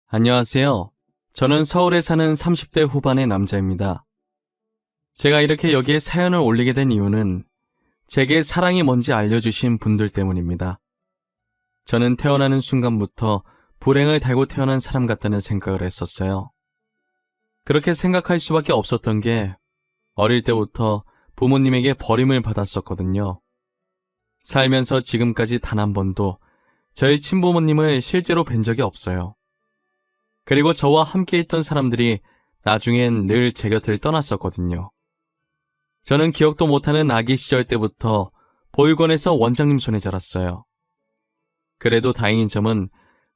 안녕하세요. 저는 서울에 사는 30대 후반의 남자입니다. 제가 이렇게 여기에 사연을 올리게 된 이유는 제게 사랑이 뭔지 알려주신 분들 때문입니다. 저는 태어나는 순간부터 불행을 달고 태어난 사람 같다는 생각을 했었어요. 그렇게 생각할 수밖에 없었던 게 어릴 때부터 부모님에게 버림을 받았었거든요. 살면서 지금까지 단 한 번도 저희 친부모님을 실제로 뵌 적이 없어요. 그리고 저와 함께 있던 사람들이 나중엔 늘 제 곁을 떠났었거든요. 저는 기억도 못하는 아기 시절 때부터 보육원에서 원장님 손에 자랐어요. 그래도 다행인 점은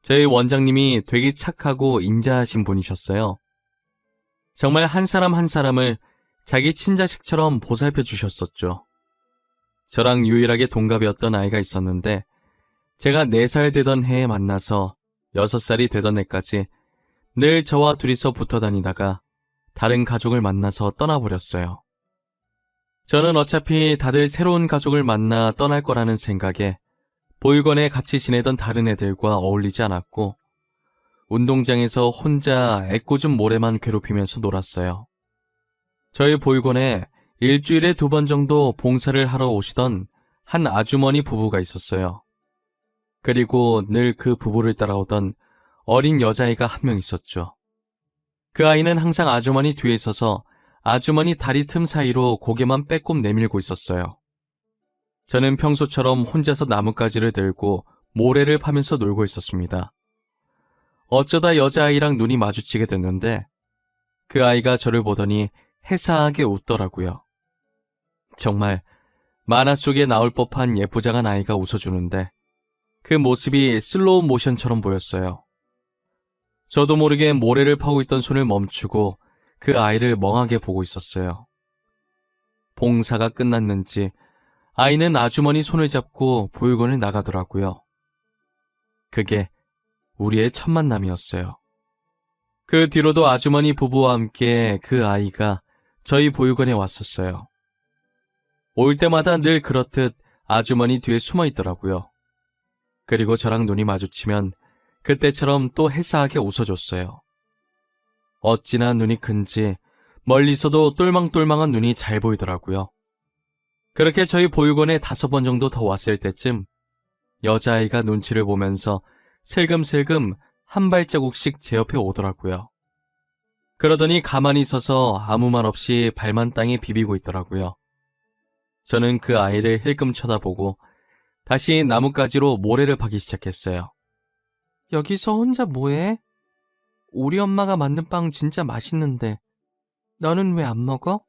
저희 원장님이 되게 착하고 인자하신 분이셨어요. 정말 한 사람 한 사람을 자기 친자식처럼 보살펴 주셨었죠. 저랑 유일하게 동갑이었던 아이가 있었는데 제가 4살 되던 해에 만나서 6살이 되던 해까지 늘 저와 둘이서 붙어 다니다가 다른 가족을 만나서 떠나버렸어요. 저는 어차피 다들 새로운 가족을 만나 떠날 거라는 생각에 보육원에 같이 지내던 다른 애들과 어울리지 않았고 운동장에서 혼자 애꿎은 모래만 괴롭히면서 놀았어요. 저희 보육원에 일주일에 2번 정도 봉사를 하러 오시던 한 아주머니 부부가 있었어요. 그리고 늘 그 부부를 따라오던 어린 여자아이가 한 명 있었죠. 그 아이는 항상 아주머니 뒤에 서서 아주머니 다리 틈 사이로 고개만 빼꼼 내밀고 있었어요. 저는 평소처럼 혼자서 나뭇가지를 들고 모래를 파면서 놀고 있었습니다. 어쩌다 여자아이랑 눈이 마주치게 됐는데 그 아이가 저를 보더니 해사하게 웃더라고요. 정말 만화 속에 나올 법한 예쁘장한 아이가 웃어주는데 그 모습이 슬로우 모션처럼 보였어요. 저도 모르게 모래를 파고 있던 손을 멈추고 그 아이를 멍하게 보고 있었어요. 봉사가 끝났는지 아이는 아주머니 손을 잡고 보육원을 나가더라고요. 그게 우리의 첫 만남이었어요. 그 뒤로도 아주머니 부부와 함께 그 아이가 저희 보육원에 왔었어요. 올 때마다 늘 그렇듯 아주머니 뒤에 숨어 있더라고요. 그리고 저랑 눈이 마주치면 그때처럼 또 해사하게 웃어줬어요. 어찌나 눈이 큰지 멀리서도 똘망똘망한 눈이 잘 보이더라고요. 그렇게 저희 보육원에 5번 정도 더 왔을 때쯤 여자아이가 눈치를 보면서 슬금슬금 한 발자국씩 제 옆에 오더라고요. 그러더니 가만히 서서 아무 말 없이 발만 땅에 비비고 있더라고요. 저는 그 아이를 힐끔 쳐다보고 다시 나뭇가지로 모래를 파기 시작했어요. 여기서 혼자 뭐해? 우리 엄마가 만든 빵 진짜 맛있는데 너는 왜 안 먹어?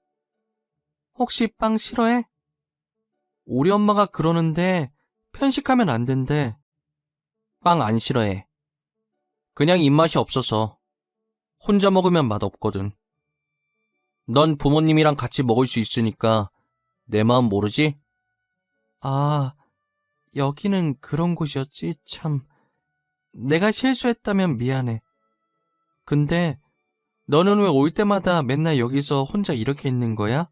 혹시 빵 싫어해? 우리 엄마가 그러는데 편식하면 안 된대. 빵 안 싫어해. 그냥 입맛이 없어서. 혼자 먹으면 맛없거든. 넌 부모님이랑 같이 먹을 수 있으니까 내 마음 모르지? 아, 여기는 그런 곳이었지. 참, 내가 실수했다면 미안해. 근데 너는 왜 올 때마다 맨날 여기서 혼자 이렇게 있는 거야?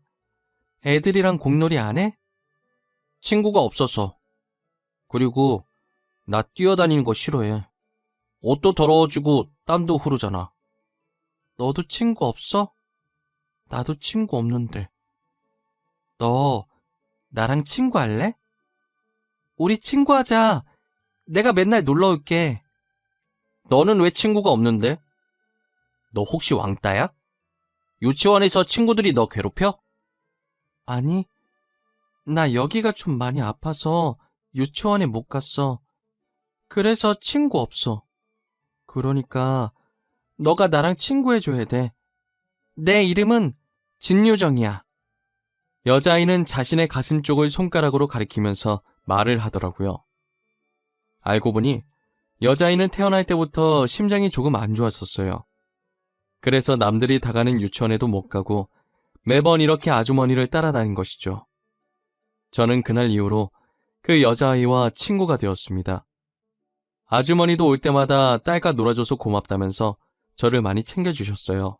애들이랑 공놀이 안 해? 친구가 없어서. 그리고 나 뛰어다니는 거 싫어해. 옷도 더러워지고 땀도 흐르잖아. 너도 친구 없어? 나도 친구 없는데. 너 나랑 친구할래? 우리 친구하자. 내가 맨날 놀러 올게. 너는 왜 친구가 없는데? 너 혹시 왕따야? 유치원에서 친구들이 너 괴롭혀? 아니, 나 여기가 좀 많이 아파서 유치원에 못 갔어. 그래서 친구 없어. 그러니까 너가 나랑 친구해줘야 돼. 내 이름은 진유정이야. 여자아이는 자신의 가슴 쪽을 손가락으로 가리키면서 말을 하더라고요. 알고 보니 여자아이는 태어날 때부터 심장이 조금 안 좋았었어요. 그래서 남들이 다 가는 유치원에도 못 가고 매번 이렇게 아주머니를 따라다닌 것이죠. 저는 그날 이후로 그 여자아이와 친구가 되었습니다. 아주머니도 올 때마다 딸과 놀아줘서 고맙다면서 저를 많이 챙겨주셨어요.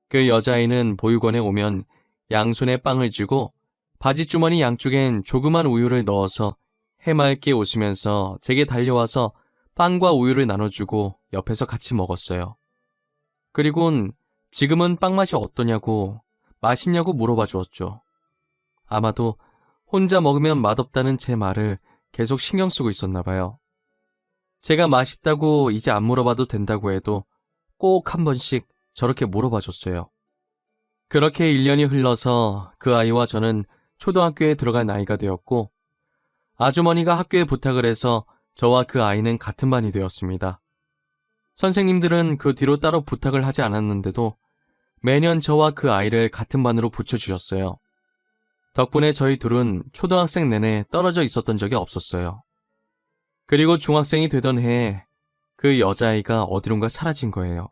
그 여자아이는 보육원에 오면 양손에 빵을 쥐고 바지주머니 양쪽엔 조그만 우유를 넣어서 해맑게 웃으면서 제게 달려와서 빵과 우유를 나눠주고 옆에서 같이 먹었어요. 그리곤 지금은 빵 맛이 어떠냐고, 맛있냐고 물어봐 주었죠. 아마도 혼자 먹으면 맛없다는 제 말을 계속 신경 쓰고 있었나 봐요. 제가 맛있다고 이제 안 물어봐도 된다고 해도 꼭 한 번씩 저렇게 물어봐 줬어요. 그렇게 1년이 흘러서 그 아이와 저는 초등학교에 들어갈 나이가 되었고, 아주머니가 학교에 부탁을 해서 저와 그 아이는 같은 반이 되었습니다. 선생님들은 그 뒤로 따로 부탁을 하지 않았는데도 매년 저와 그 아이를 같은 반으로 붙여주셨어요. 덕분에 저희 둘은 초등학생 내내 떨어져 있었던 적이 없었어요. 그리고 중학생이 되던 해에 그 여자아이가 어디론가 사라진 거예요.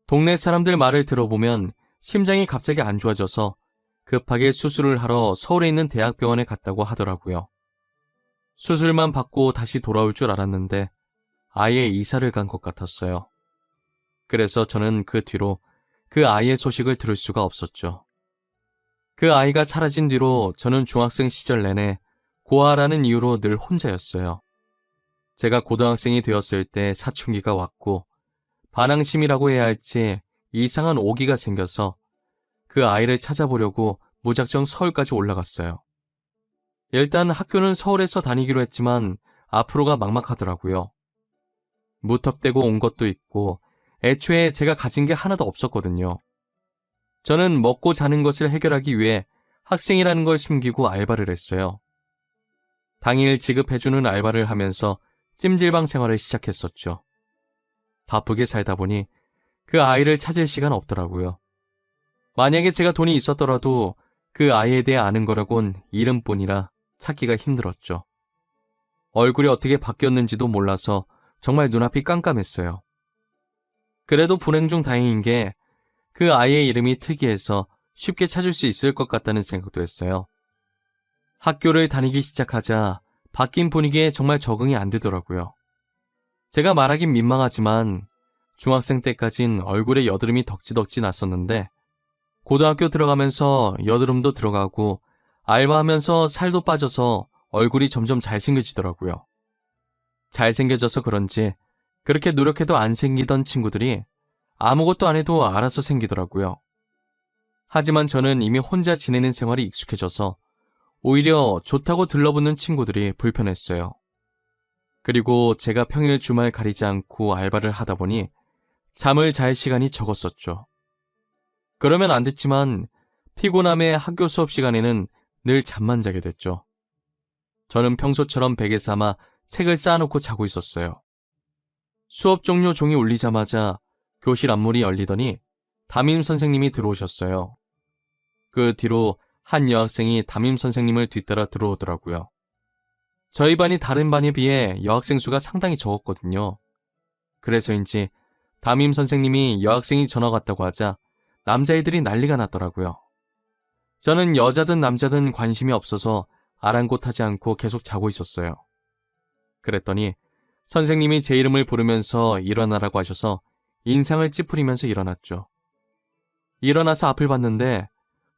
동네 사람들 말을 들어보면 심장이 갑자기 안 좋아져서 급하게 수술을 하러 서울에 있는 대학병원에 갔다고 하더라고요. 수술만 받고 다시 돌아올 줄 알았는데 아예 이사를 간 것 같았어요. 그래서 저는 그 뒤로 그 아이의 소식을 들을 수가 없었죠. 그 아이가 사라진 뒤로 저는 중학생 시절 내내 고아라는 이유로 늘 혼자였어요. 제가 고등학생이 되었을 때 사춘기가 왔고 반항심이라고 해야 할지 이상한 오기가 생겨서 그 아이를 찾아보려고 무작정 서울까지 올라갔어요. 일단 학교는 서울에서 다니기로 했지만 앞으로가 막막하더라고요. 무턱대고 온 것도 있고 애초에 제가 가진 게 하나도 없었거든요. 저는 먹고 자는 것을 해결하기 위해 학생이라는 걸 숨기고 알바를 했어요. 당일 지급해주는 알바를 하면서 찜질방 생활을 시작했었죠. 바쁘게 살다 보니 그 아이를 찾을 시간 없더라고요. 만약에 제가 돈이 있었더라도 그 아이에 대해 아는 거라곤 이름뿐이라 찾기가 힘들었죠. 얼굴이 어떻게 바뀌었는지도 몰라서 정말 눈앞이 깜깜했어요. 그래도 불행 중 다행인 게 그 아이의 이름이 특이해서 쉽게 찾을 수 있을 것 같다는 생각도 했어요. 학교를 다니기 시작하자 바뀐 분위기에 정말 적응이 안 되더라고요. 제가 말하긴 민망하지만 중학생 때까진 얼굴에 여드름이 덕지덕지 났었는데 고등학교 들어가면서 여드름도 들어가고 알바하면서 살도 빠져서 얼굴이 점점 잘생겨지더라고요. 잘생겨져서 그런지 그렇게 노력해도 안 생기던 친구들이 아무것도 안 해도 알아서 생기더라고요. 하지만 저는 이미 혼자 지내는 생활이 익숙해져서 오히려 좋다고 들러붙는 친구들이 불편했어요. 그리고 제가 평일 주말 가리지 않고 알바를 하다 보니 잠을 잘 시간이 적었었죠. 그러면 안 됐지만 피곤함에 학교 수업 시간에는 늘 잠만 자게 됐죠. 저는 평소처럼 베개 삼아 책을 쌓아놓고 자고 있었어요. 수업 종료 종이 울리자마자 교실 앞문이 열리더니 담임 선생님이 들어오셨어요. 그 뒤로 한 여학생이 담임 선생님을 뒤따라 들어오더라고요. 저희 반이 다른 반에 비해 여학생 수가 상당히 적었거든요. 그래서인지 담임 선생님이 여학생이 전학 왔다고 하자 남자애들이 난리가 났더라고요. 저는 여자든 남자든 관심이 없어서 아랑곳하지 않고 계속 자고 있었어요. 그랬더니 선생님이 제 이름을 부르면서 일어나라고 하셔서 인상을 찌푸리면서 일어났죠. 일어나서 앞을 봤는데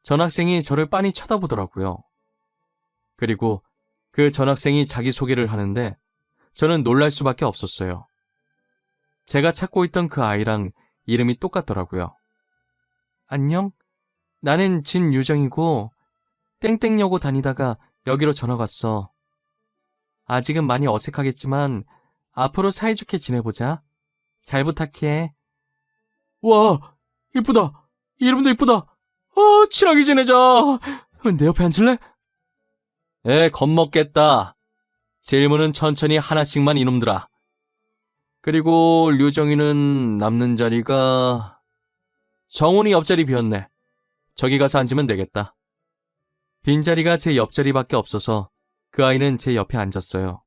전학생이 저를 빤히 쳐다보더라고요. 그리고 그 전학생이 자기소개를 하는데 저는 놀랄 수밖에 없었어요. 제가 찾고 있던 그 아이랑 이름이 똑같더라고요. 안녕? 나는 진유정이고 땡땡여고 다니다가 여기로 전학 왔어. 아직은 많이 어색하겠지만 앞으로 사이좋게 지내보자. 잘 부탁해. 와, 이쁘다. 이름도 이쁘다. 친하게 지내자. 내 옆에 앉을래? 겁먹겠다. 질문은 천천히 하나씩만 이놈들아. 그리고 류정이는 남는 자리가... 정훈이 옆자리 비었네. 저기 가서 앉으면 되겠다. 빈자리가 제 옆자리밖에 없어서 그 아이는 제 옆에 앉았어요.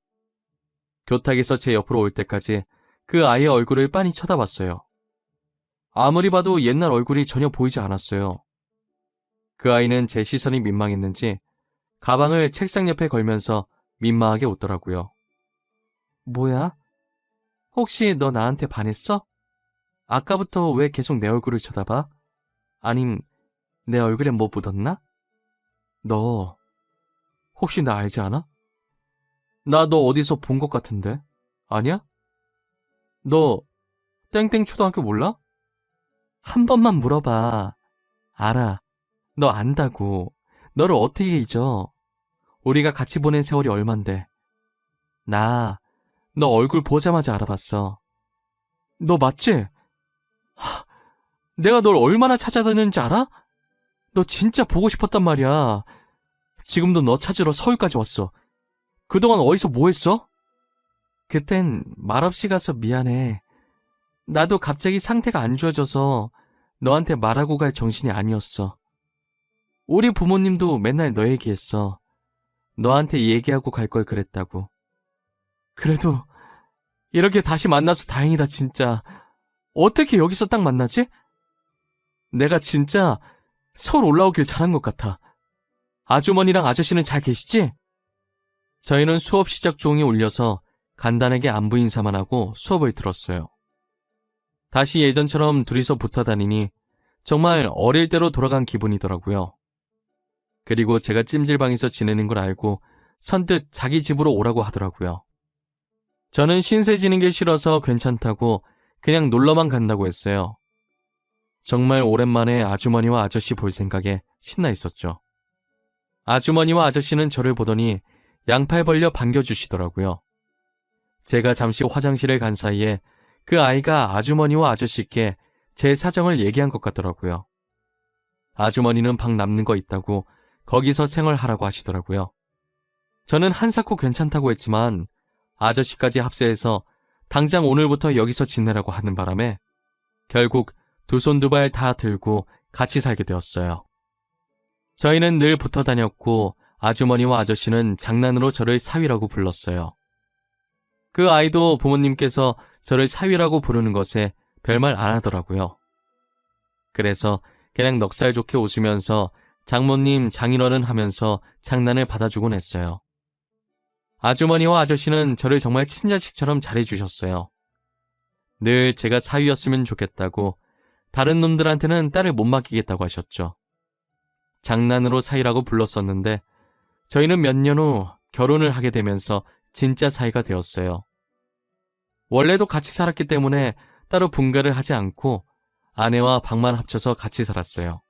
교탁에서 제 옆으로 올 때까지 그 아이의 얼굴을 빤히 쳐다봤어요. 아무리 봐도 옛날 얼굴이 전혀 보이지 않았어요. 그 아이는 제 시선이 민망했는지 가방을 책상 옆에 걸면서 민망하게 웃더라고요. 뭐야? 혹시 너 나한테 반했어? 아까부터 왜 계속 내 얼굴을 쳐다봐? 아님 내 얼굴에 뭐 묻었나? 너 혹시 나 알지 않아? 나 너 어디서 본 것 같은데? 아니야? 너 땡땡 초등학교 몰라? 한 번만 물어봐. 알아. 너 안다고. 너를 어떻게 잊어? 우리가 같이 보낸 세월이 얼만데. 너 얼굴 보자마자 알아봤어. 너 맞지? 내가 널 얼마나 찾아다녔는지 알아? 너 진짜 보고 싶었단 말이야. 지금도 너 찾으러 서울까지 왔어. 그동안 어디서 뭐 했어? 그땐 말없이 가서 미안해. 나도 갑자기 상태가 안 좋아져서 너한테 말하고 갈 정신이 아니었어. 우리 부모님도 맨날 너 얘기했어. 너한테 얘기하고 갈 걸 그랬다고. 그래도 이렇게 다시 만나서 다행이다 진짜. 어떻게 여기서 딱 만나지? 내가 진짜 서울 올라오길 잘한 것 같아. 아주머니랑 아저씨는 잘 계시지? 저희는 수업 시작 종이 울려서 간단하게 안부 인사만 하고 수업을 들었어요. 다시 예전처럼 둘이서 붙어 다니니 정말 어릴 때로 돌아간 기분이더라고요. 그리고 제가 찜질방에서 지내는 걸 알고 선뜻 자기 집으로 오라고 하더라고요. 저는 신세 지는 게 싫어서 괜찮다고 그냥 놀러만 간다고 했어요. 정말 오랜만에 아주머니와 아저씨 볼 생각에 신나 있었죠. 아주머니와 아저씨는 저를 보더니 양팔 벌려 반겨주시더라고요. 제가 잠시 화장실을 간 사이에 그 아이가 아주머니와 아저씨께 제 사정을 얘기한 것 같더라고요. 아주머니는 방 남는 거 있다고 거기서 생활하라고 하시더라고요. 저는 한사코 괜찮다고 했지만 아저씨까지 합세해서 당장 오늘부터 여기서 지내라고 하는 바람에 결국 두 손 두 발 다 들고 같이 살게 되었어요. 저희는 늘 붙어 다녔고 아주머니와 아저씨는 장난으로 저를 사위라고 불렀어요. 그 아이도 부모님께서 저를 사위라고 부르는 것에 별말 안 하더라고요. 그래서 그냥 넉살 좋게 웃으면서 장모님, 장인어른 하면서 장난을 받아주곤 했어요. 아주머니와 아저씨는 저를 정말 친자식처럼 잘해주셨어요. 늘 제가 사위였으면 좋겠다고, 다른 놈들한테는 딸을 못 맡기겠다고 하셨죠. 장난으로 사위라고 불렀었는데 저희는 몇 년 후 결혼을 하게 되면서 진짜 사이가 되었어요. 원래도 같이 살았기 때문에 따로 분가를 하지 않고 아내와 방만 합쳐서 같이 살았어요.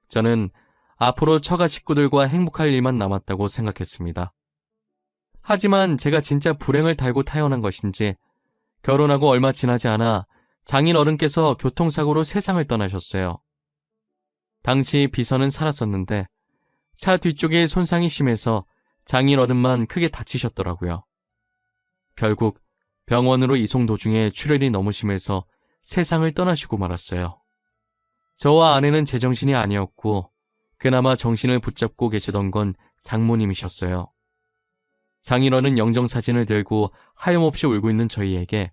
저는 앞으로 처가 식구들과 행복할 일만 남았다고 생각했습니다. 하지만 제가 진짜 불행을 달고 태어난 것인지 결혼하고 얼마 지나지 않아 장인 어른께서 교통사고로 세상을 떠나셨어요. 당시 비서는 살았었는데 차 뒤쪽에 손상이 심해서 장인 어른만 크게 다치셨더라고요. 결국 병원으로 이송 도중에 출혈이 너무 심해서 세상을 떠나시고 말았어요. 저와 아내는 제정신이 아니었고 그나마 정신을 붙잡고 계시던 건 장모님이셨어요. 장인어른 영정사진을 들고 하염없이 울고 있는 저희에게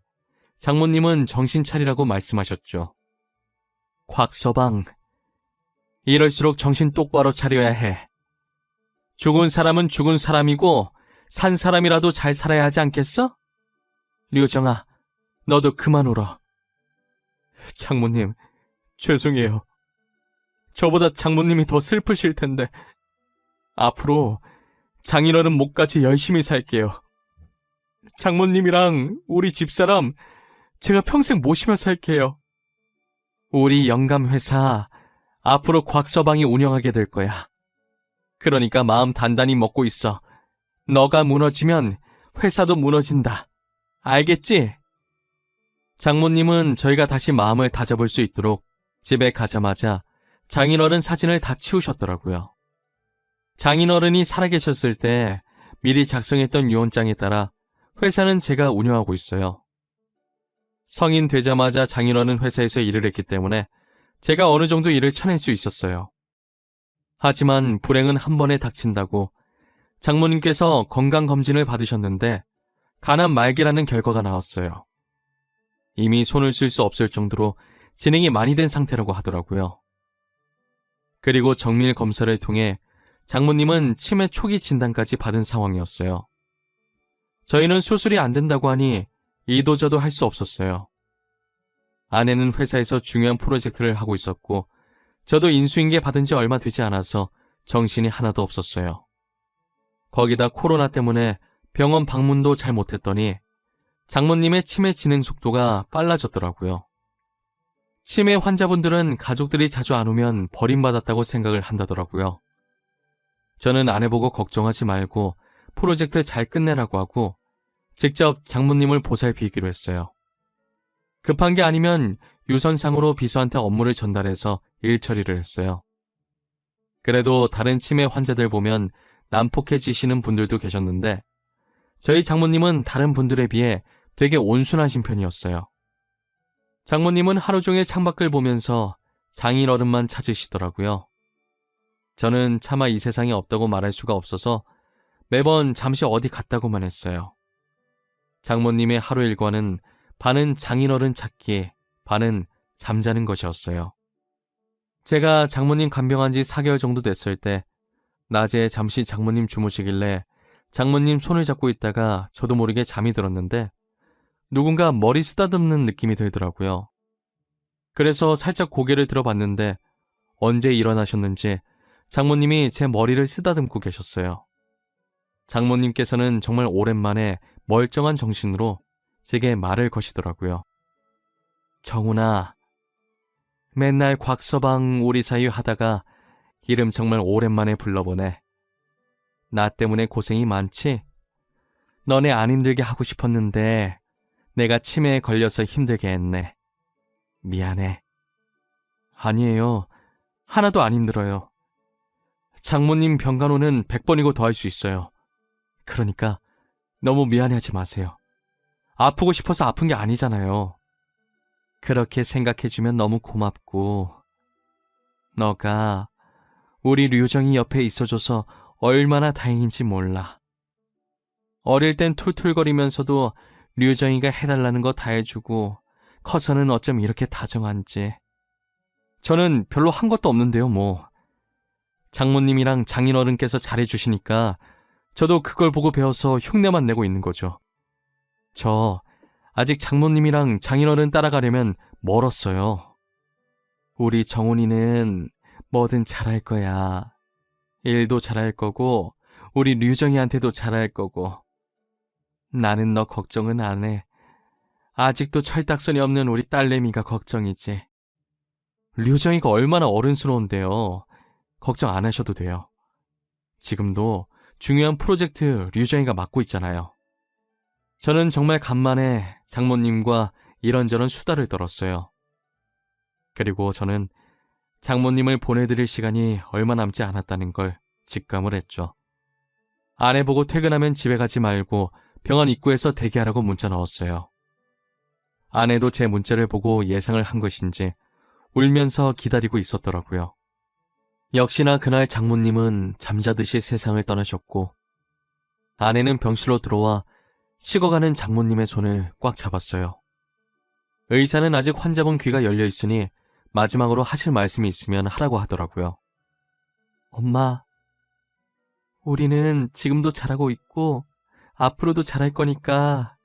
장모님은 정신 차리라고 말씀하셨죠. 곽서방, 이럴수록 정신 똑바로 차려야 해. 죽은 사람은 죽은 사람이고 산 사람이라도 잘 살아야 하지 않겠어? 류정아, 너도 그만 울어. 장모님, 죄송해요. 저보다 장모님이 더 슬프실 텐데 앞으로 장인어른 목까지 열심히 살게요. 장모님이랑 우리 집사람 제가 평생 모시며 살게요. 우리 영감회사 앞으로 곽서방이 운영하게 될 거야. 그러니까 마음 단단히 먹고 있어. 너가 무너지면 회사도 무너진다. 알겠지? 장모님은 저희가 다시 마음을 다잡을 수 있도록 집에 가자마자 장인어른 사진을 다 치우셨더라고요. 장인어른이 살아계셨을 때 미리 작성했던 유언장에 따라 회사는 제가 운영하고 있어요. 성인 되자마자 장인어른 회사에서 일을 했기 때문에 제가 어느 정도 일을 쳐낼 수 있었어요. 하지만 불행은 한 번에 닥친다고 장모님께서 건강검진을 받으셨는데 간암 말기라는 결과가 나왔어요. 이미 손을 쓸 수 없을 정도로 진행이 많이 된 상태라고 하더라고요. 그리고 정밀 검사를 통해 장모님은 치매 초기 진단까지 받은 상황이었어요. 저희는 수술이 안 된다고 하니 이도저도 할 수 없었어요. 아내는 회사에서 중요한 프로젝트를 하고 있었고 저도 인수인계 받은 지 얼마 되지 않아서 정신이 하나도 없었어요. 거기다 코로나 때문에 병원 방문도 잘 못했더니 장모님의 치매 진행 속도가 빨라졌더라고요. 치매 환자분들은 가족들이 자주 안 오면 버림받았다고 생각을 한다더라고요. 저는 아내 보고 걱정하지 말고 프로젝트 잘 끝내라고 하고 직접 장모님을 보살피기로 했어요. 급한 게 아니면 유선상으로 비서한테 업무를 전달해서 일 처리를 했어요. 그래도 다른 치매 환자들 보면 난폭해지시는 분들도 계셨는데 저희 장모님은 다른 분들에 비해 되게 온순하신 편이었어요. 장모님은 하루 종일 창밖을 보면서 장인어른만 찾으시더라고요. 저는 차마 이 세상에 없다고 말할 수가 없어서 매번 잠시 어디 갔다고만 했어요. 장모님의 하루 일과는 반은 장인어른 찾기, 반은 잠자는 것이었어요. 제가 장모님 간병한 지 4개월 정도 됐을 때 낮에 잠시 장모님 주무시길래 장모님 손을 잡고 있다가 저도 모르게 잠이 들었는데 누군가 머리 쓰다듬는 느낌이 들더라고요. 그래서 살짝 고개를 들어봤는데 언제 일어나셨는지 장모님이 제 머리를 쓰다듬고 계셨어요. 장모님께서는 정말 오랜만에 멀쩡한 정신으로 제게 말을 거시더라고요. 정훈아, 맨날 곽서방 우리 사이 하다가 이름 정말 오랜만에 불러보네. 나 때문에 고생이 많지? 너네 안 힘들게 하고 싶었는데 내가 치매에 걸려서 힘들게 했네. 미안해. 아니에요. 하나도 안 힘들어요. 장모님 병간호는 100번이고 더 할 수 있어요. 그러니까 너무 미안해하지 마세요. 아프고 싶어서 아픈 게 아니잖아요. 그렇게 생각해주면 너무 고맙고 너가 우리 류정이 옆에 있어줘서 얼마나 다행인지 몰라. 어릴 땐 툴툴거리면서도 류정이가 해달라는 거 다 해주고 커서는 어쩜 이렇게 다정한지. 저는 별로 한 것도 없는데요, 뭐. 장모님이랑 장인어른께서 잘해주시니까 저도 그걸 보고 배워서 흉내만 내고 있는 거죠. 저 아직 장모님이랑 장인어른 따라가려면 멀었어요. 우리 정훈이는 뭐든 잘할 거야. 일도 잘할 거고 우리 류정이한테도 잘할 거고. 나는 너 걱정은 안 해. 아직도 철딱선이 없는 우리 딸내미가 걱정이지. 류정이가 얼마나 어른스러운데요. 걱정 안 하셔도 돼요. 지금도 중요한 프로젝트 류정이가 맡고 있잖아요. 저는 정말 간만에 장모님과 이런저런 수다를 떨었어요. 그리고 저는 장모님을 보내드릴 시간이 얼마 남지 않았다는 걸 직감을 했죠. 아내 보고 퇴근하면 집에 가지 말고 병원 입구에서 대기하라고 문자 넣었어요. 아내도 제 문자를 보고 예상을 한 것인지 울면서 기다리고 있었더라고요. 역시나 그날 장모님은 잠자듯이 세상을 떠나셨고 아내는 병실로 들어와 식어가는 장모님의 손을 꽉 잡았어요. 의사는 아직 환자분 귀가 열려 있으니 마지막으로 하실 말씀이 있으면 하라고 하더라고요. 엄마, 우리는 지금도 잘하고 있고 앞으로도 잘할 거니까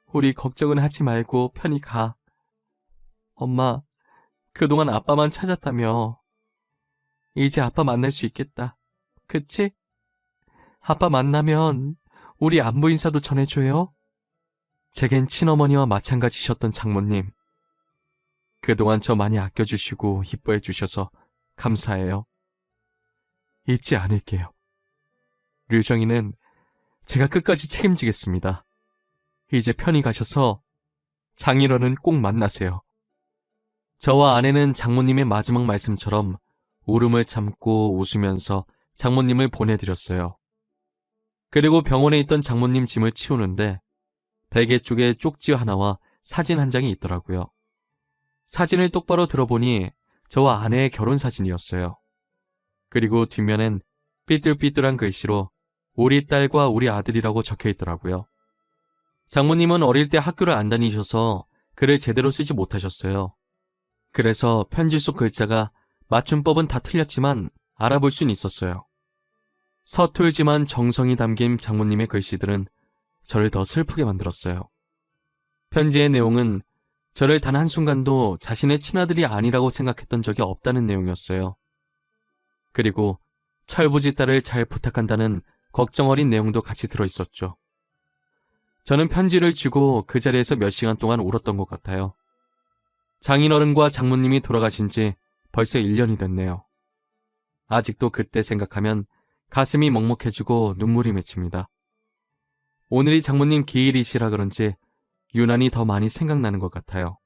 우리 걱정은 하지 말고 편히 가. 엄마, 그동안 아빠만 찾았다며. 이제 아빠 만날 수 있겠다. 그치? 아빠 만나면 우리 안부 인사도 전해줘요. 제겐 친어머니와 마찬가지셨던 장모님. 그동안 저 많이 아껴주시고 이뻐해 주셔서 감사해요. 잊지 않을게요. 류정이는 제가 끝까지 책임지겠습니다. 이제 편히 가셔서 장인어른 꼭 만나세요. 저와 아내는 장모님의 마지막 말씀처럼 울음을 참고 웃으면서 장모님을 보내드렸어요. 그리고 병원에 있던 장모님 짐을 치우는데 베개 쪽에 쪽지 하나와 사진 한 장이 있더라고요. 사진을 똑바로 들어보니 저와 아내의 결혼 사진이었어요. 그리고 뒷면엔 삐뚤삐뚤한 글씨로 우리 딸과 우리 아들이라고 적혀 있더라고요. 장모님은 어릴 때 학교를 안 다니셔서 글을 제대로 쓰지 못하셨어요. 그래서 편지 속 글자가 맞춤법은 다 틀렸지만 알아볼 순 있었어요. 서툴지만 정성이 담긴 장모님의 글씨들은 저를 더 슬프게 만들었어요. 편지의 내용은 저를 단 한순간도 자신의 친아들이 아니라고 생각했던 적이 없다는 내용이었어요. 그리고 철부지 딸을 잘 부탁한다는 걱정 어린 내용도 같이 들어있었죠. 저는 편지를 쥐고 그 자리에서 몇 시간 동안 울었던 것 같아요. 장인어른과 장모님이 돌아가신 지 벌써 1년이 됐네요. 아직도 그때 생각하면 가슴이 먹먹해지고 눈물이 맺힙니다. 오늘이 장모님 기일이시라 그런지 유난히 더 많이 생각나는 것 같아요.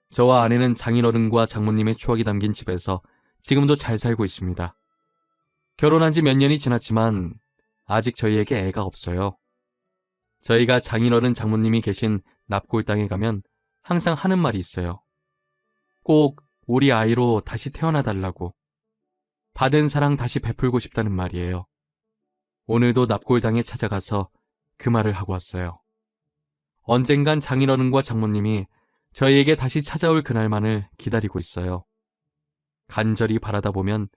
저와 아내는 장인어른과 장모님의 추억이 담긴 집에서 지금도 잘 살고 있습니다. 결혼한 지 몇 년이 지났지만 아직 저희에게 애가 없어요. 저희가 장인어른 장모님이 계신 납골 땅에 가면 항상 하는 말이 있어요. 꼭 우리 아이로 다시 태어나달라고. 받은 사랑 다시 베풀고 싶다는 말이에요. 오늘도 납골당에 찾아가서 그 말을 하고 왔어요. 언젠간 장인어른과 장모님이 저희에게 다시 찾아올 그날만을 기다리고 있어요. 간절히 바라다 보면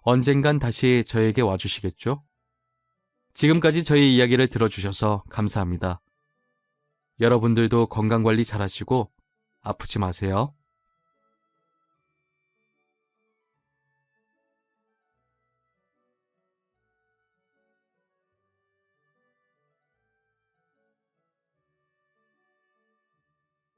언젠간 다시 저에게 와주시겠죠? 지금까지 저희 이야기를 들어주셔서 감사합니다. 여러분들도 건강관리 잘하시고 아프지 마세요.